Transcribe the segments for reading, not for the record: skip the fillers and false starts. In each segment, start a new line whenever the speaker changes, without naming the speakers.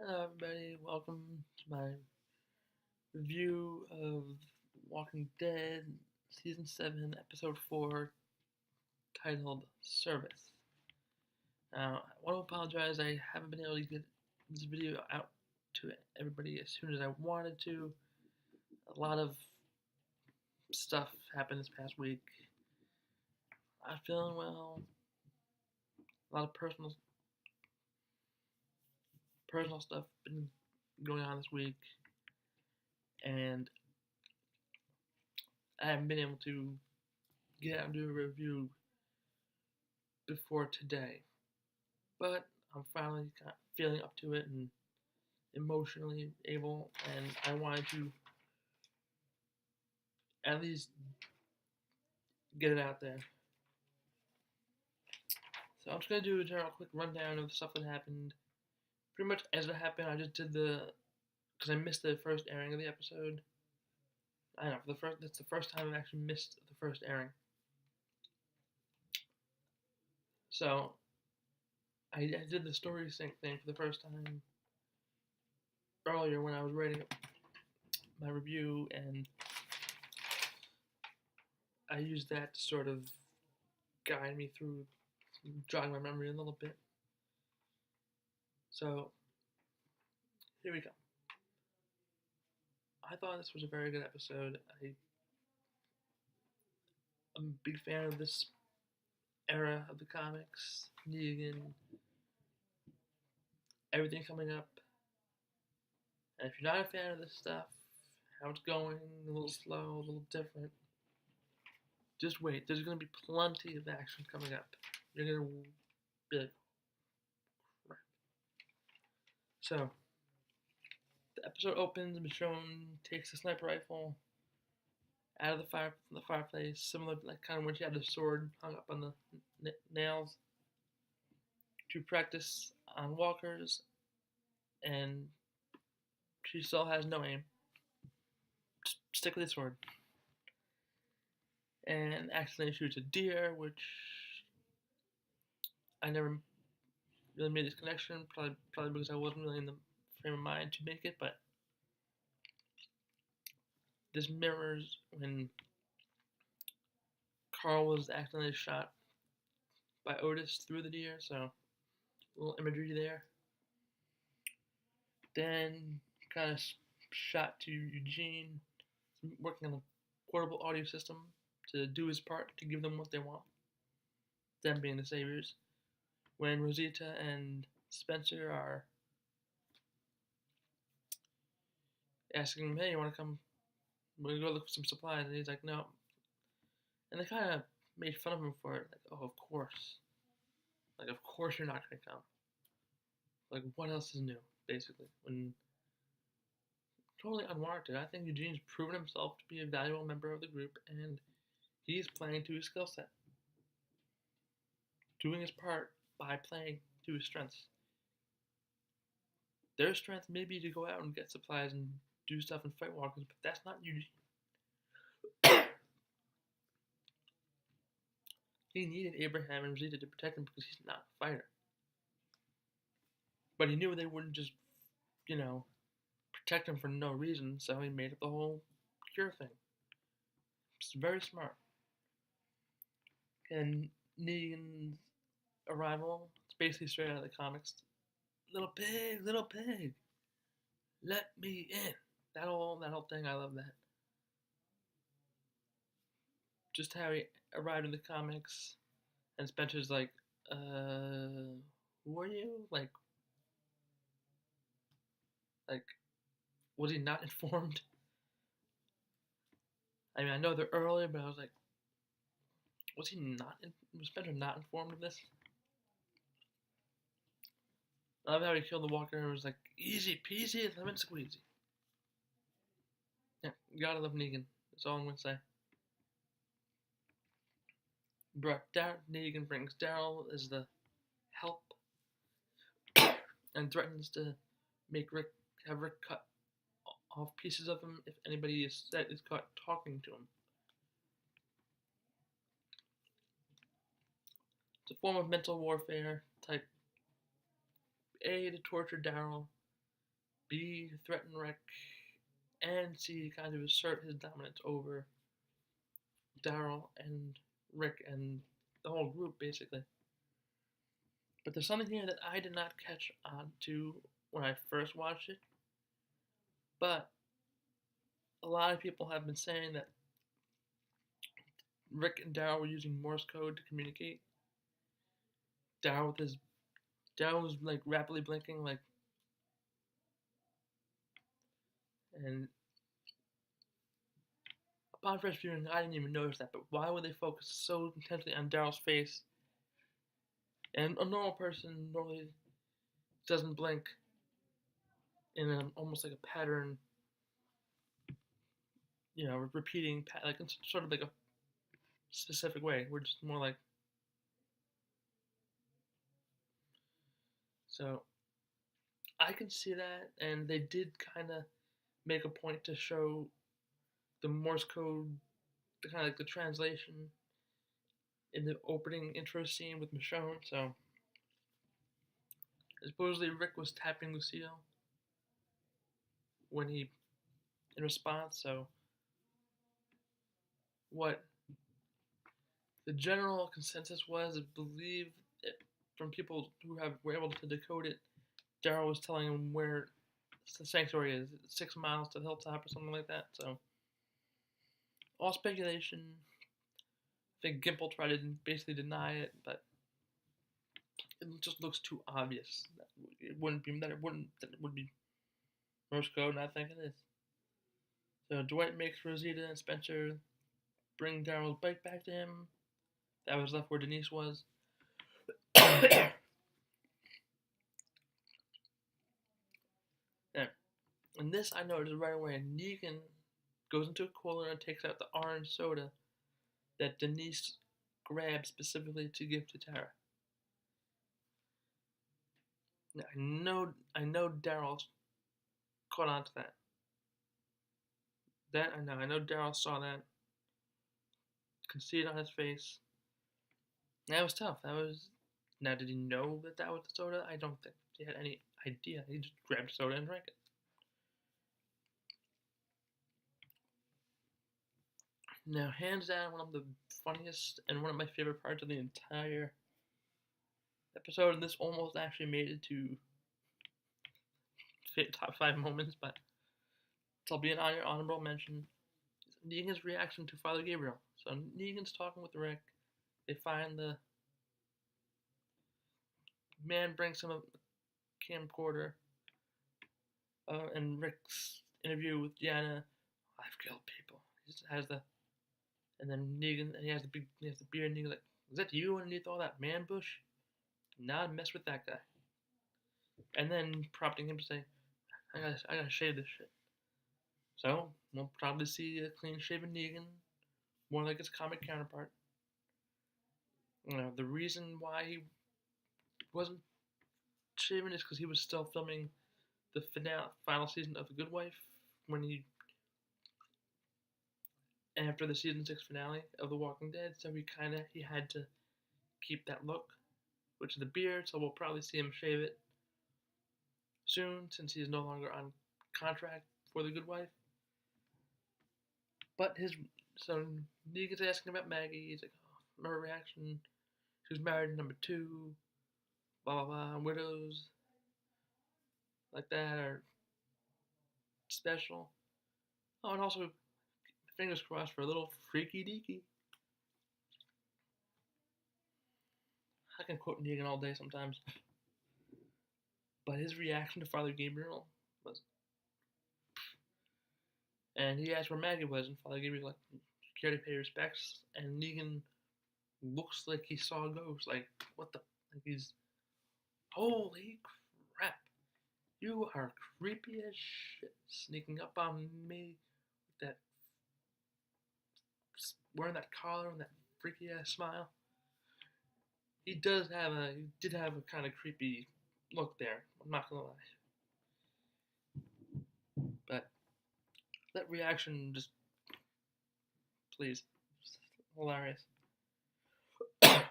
Hello, everybody. Welcome to my review of Walking Dead Season 7, Episode 4, titled Service. Now, I want to apologize, I haven't been able to get this video out to everybody as soon as I wanted to. A lot of stuff happened this past week. I'm not feeling well. A lot of personal stuff been going on this week, and I haven't been able to get out and do a review before today. But I'm finally feeling up to it and emotionally able, and I wanted to at least get it out there. So I'm just going to do a general quick rundown of the stuff that happened. Pretty much as it happened, I just did because I missed the first airing of the episode. I know, that's the first time I've actually missed the first airing. So I did the story sync thing for the first time earlier when I was writing my review, and I used that to sort of guide me through, jog my memory a little bit. So here we go. I thought this was a very good episode. I'm a big fan of this era of the comics. Negan, everything coming up. And if you're not a fan of this stuff, how it's going, a little slow, a little different, just wait. There's going to be plenty of action coming up. You're going to be like, crap. So, the episode opens, Michonne takes a sniper rifle out of from the fireplace, similar to like kind of when she had the sword hung up on the nails, to practice on walkers, and she still has no aim. Just stick with the sword. And accidentally shoots a deer, which I never really made this connection, probably because I wasn't really in the frame of mind to make it, but this mirrors when Carl was accidentally shot by Otis through the deer, so a little imagery there. Then kind of shot to Eugene, working on a portable audio system to do his part to give them what they want, them being the saviors. When Rosita and Spencer are asking him, hey, you want to come? We're going to go look for some supplies. And he's like, no. And they kind of made fun of him for it. Like, oh, of course. Like, of course you're not going to come. Like, what else is new, basically? When totally unwarranted. I think Eugene's proven himself to be a valuable member of the group, and he's playing to his skill set. Doing his part by playing to his strengths. Their strength may be to go out and get supplies and do stuff and fight walkers, but that's not Eugene. He needed Abraham and Rosita to protect him because he's not a fighter. But he knew they wouldn't just, protect him for no reason, so he made up the whole cure thing. It's very smart. And Negan's arrival, it's basically straight out of the comics. Little pig, let me in. That whole thing, I love that. Just how he arrived in the comics, and Spencer's like, who are you? Like, was he not informed? I mean, I know they're early, but I was like, was Spencer not informed of this? I love how he killed the walker and was like, easy peasy, lemon squeezy. Yeah, you gotta love Negan. That's all I'm gonna say. Negan brings Daryl as the help and threatens to have Rick cut off pieces of him if anybody is caught talking to him. It's a form of mental warfare type A to torture Daryl, B, threaten Rick, and C, kind of assert his dominance over Daryl and Rick and the whole group, basically. But there's something here that I did not catch on to when I first watched it. But a lot of people have been saying that Rick and Daryl were using Morse code to communicate. Daryl was like rapidly blinking, like, and upon first viewing, I didn't even notice that. But why would they focus so intensely on Daryl's face? And a normal person normally doesn't blink in almost like a pattern, repeating, like it's sort of like a specific way. We're just more like, so I can see that, and they did kind of make a point to show the Morse code, the kind of like the translation in the opening intro scene with Michonne. So supposedly Rick was tapping Lucille when he, in response. So what the general consensus was, I believe, from people who were able to decode it, Daryl was telling him where the sanctuary is, 6 miles to the hilltop or something like that. So all speculation. I think Gimple tried to basically deny it, but it just looks too obvious. It would be Morse code, and I think it is. So Dwight makes Rosita and Spencer bring Daryl's bike back to him. That was left where Denise was. Yeah. And this I noticed right away. Negan goes into a cooler and takes out the orange soda that Denise grabbed specifically to give to Tara. Now, I know Daryl's caught on to that. That I know. I know Daryl saw that. Could see it on his face. That was tough. Now, did he know that was the soda? I don't think he had any idea. He just grabbed soda and drank it. Now, hands down, one of the funniest and one of my favorite parts of the entire episode, and this almost actually made it to top 5 moments, but it'll be an honorable mention. Negan's reaction to Father Gabriel. So Negan's talking with Rick. They find the man brings him a camcorder, and Rick's interview with Deanna. I've killed people. He has and then Negan, and he has the beard, and Negan's like, "Is that you underneath all that man bush? Not mess with that guy." And then prompting him to say, I gotta shave this shit. So we'll probably see a clean-shaven Negan, more like his comic counterpart. The reason why he wasn't shaven is because he was still filming the final season of The Good Wife after the season 6 finale of The Walking Dead. So he had to keep that look, which is the beard. So we'll probably see him shave it soon, since he's no longer on contract for The Good Wife. But so Negan's asking about Maggie. He's like, "Oh, her reaction. She was married to number 2. Blah blah blah. Widows like that are special." Oh, and also, fingers crossed for a little freaky deaky. I can quote Negan all day sometimes. But his reaction to Father Gabriel was, and he asked where Maggie was, and Father Gabriel like, "Care to pay respects?" And Negan looks like he saw a ghost. Like, what the? Like he's, holy crap! You are creepy as shit, sneaking up on me with that, wearing that collar and that freaky ass smile. He did have a kind of creepy look there. I'm not gonna lie. But that reaction, just please, hilarious.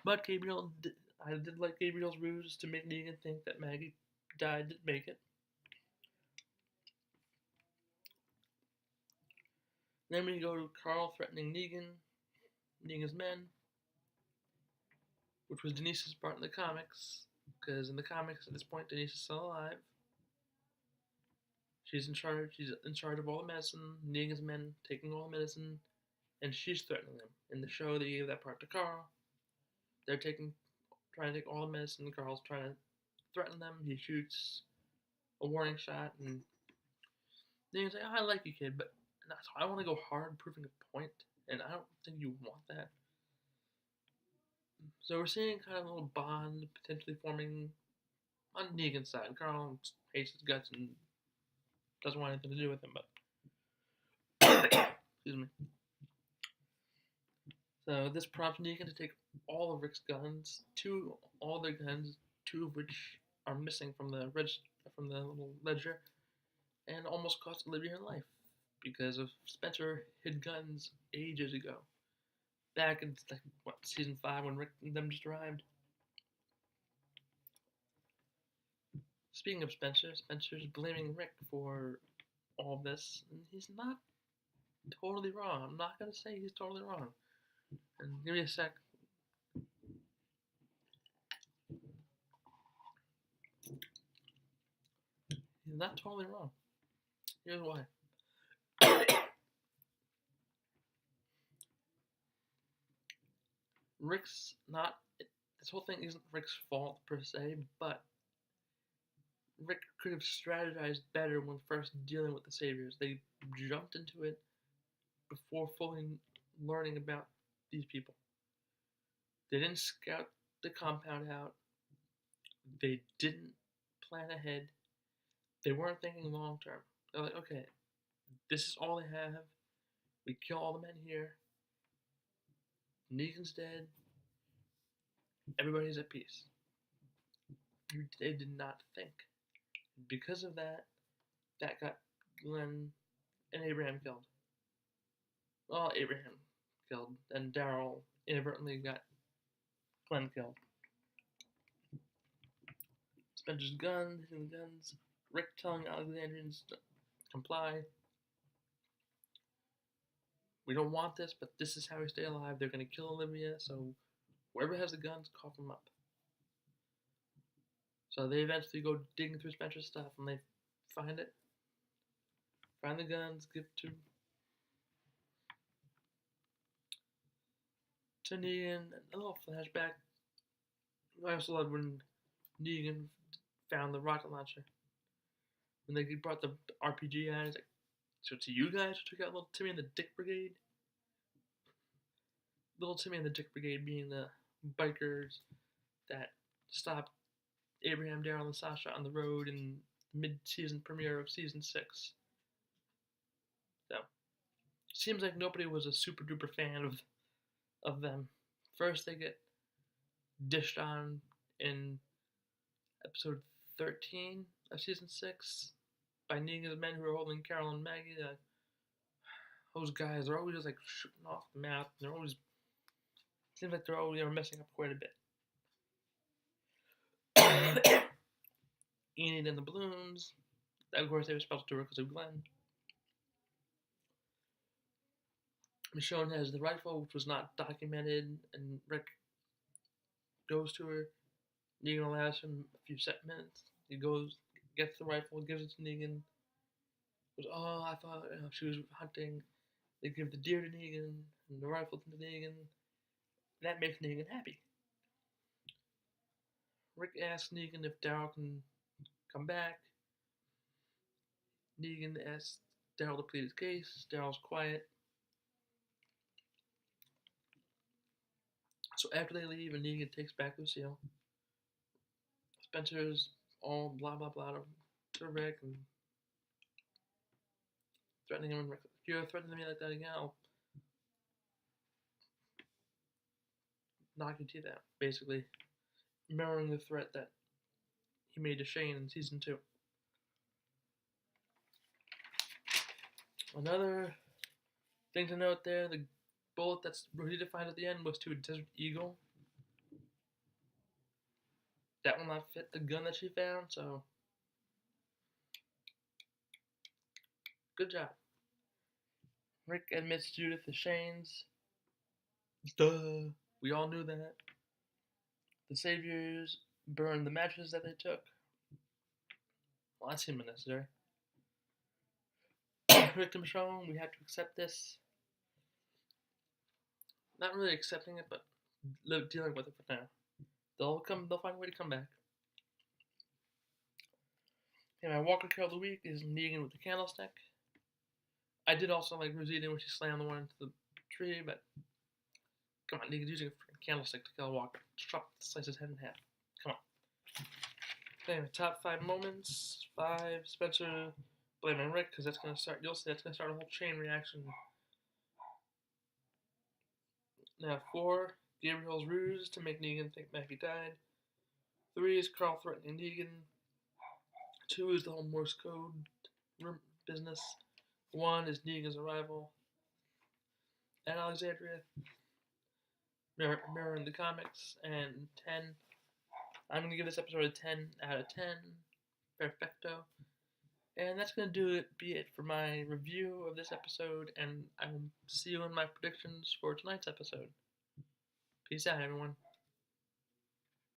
But I did like Gabriel's ruse to make Negan think that Maggie didn't make it. Then we go to Carl threatening Negan's men, which was Denise's part in the comics, because in the comics at this point Denise is still alive. She's in charge of all the medicine, Negan's men taking all the medicine, and she's threatening them. In the show, they gave that part to Carl. They're trying to take all the medicine, Carl's trying to threaten them. He shoots a warning shot, and Negan's like, I like you, kid, but I want to go hard proving a point, and I don't think you want that. So we're seeing kind of a little bond potentially forming on Negan's side. Carl hates his guts and doesn't want anything to do with him, but excuse me. So this prompts Negan to take all of Rick's guns, two of which are missing from the little ledger, and almost cost Olivia her life because of Spencer hid guns ages ago, back in season 5 when Rick and them just arrived. Speaking of Spencer's blaming Rick for all of this, and he's not totally wrong. I'm not gonna say he's totally wrong. And give me a sec. He's not totally wrong. Here's why. This whole thing isn't Rick's fault per se, but Rick could have strategized better when first dealing with the Saviors. They jumped into it before fully learning about these people. They didn't scout the compound out. They didn't plan ahead. They weren't thinking long term. They're like, okay, this is all they have. We kill all the men here. Negan's dead. Everybody's at peace. They did not think. Because of that got Glenn and Abraham killed. Well, Abraham killed, and Daryl inadvertently got Glenn killed. Spencer's gun, hitting the guns, Rick telling Alexandrians to comply. We don't want this, but this is how we stay alive. They're going to kill Olivia, so whoever has the guns, cough them up. So they eventually go digging through Spencer's stuff, and they find it. Find the guns, give it to Negan. A little flashback. I also loved when Negan found the rocket launcher. When they brought the RPG out, he's like, so it's you guys who took out Little Timmy and the Dick Brigade? Little Timmy and the Dick Brigade being the bikers that stopped Abraham, Daryl, and Sasha on the road in the mid-season premiere of season 6. So, seems like nobody was a super duper fan of them. First, they get dished on in episode 13 of season 6 by Negan's men who are holding Carol and Maggie. Those guys are always just like shooting off the map. They're always seems like they're always messing up quite a bit. Enid and the balloons. Of course, they were supposed to work because of Glenn. Michonne has the rifle, which was not documented, and Rick goes to her. Negan allows him a few minutes. He goes, gets the rifle, gives it to Negan. Goes, oh, I thought she was hunting. They give the deer to Negan and the rifle to Negan. That makes Negan happy. Rick asks Negan if Daryl can come back. Negan asks Daryl to plead his case. Daryl's quiet. So after they leave and Negan takes back Lucille, Spencer's all blah blah blah to Rick and threatening him. Rick, if you're threatening me like that again, I'll knock your teeth out. Basically, mirroring the threat that he made to Shane in season 2. Another thing to note there, the bullet that's Rosita found at the end was to a Desert Eagle. That will not fit the gun that she found, so good job. Rick admits Judith is Shane's. Duh. We all knew that. The Saviors burned the matches that they took. Well, that seemed unnecessary. Rick and Michonne, we have to accept this. Not really accepting it, but dealing with it for now. They'll find a way to come back. Okay, my Walker Kill of the Week is Negan with the candlestick. I did also like Rosita when she slammed the one into the tree, but come on, Negan's using a freaking candlestick to kill Walker. Slice his head in half. Come on. Anyway, top 5 moments. 5, Spencer blaming Rick, because that's going to start, you'll see that's going to start a whole chain reaction. Now 4, Gabriel's ruse to make Negan think Maggie died. 3 is Carl threatening Negan. 2 is the whole Morse code business. 1 is Negan's arrival at Alexandria, mirroring the comics. And 10, I'm going to give this episode a 10 out of 10. Perfecto. And that's going to be it for my review of this episode, and I will see you in my predictions for tonight's episode. Peace out, everyone.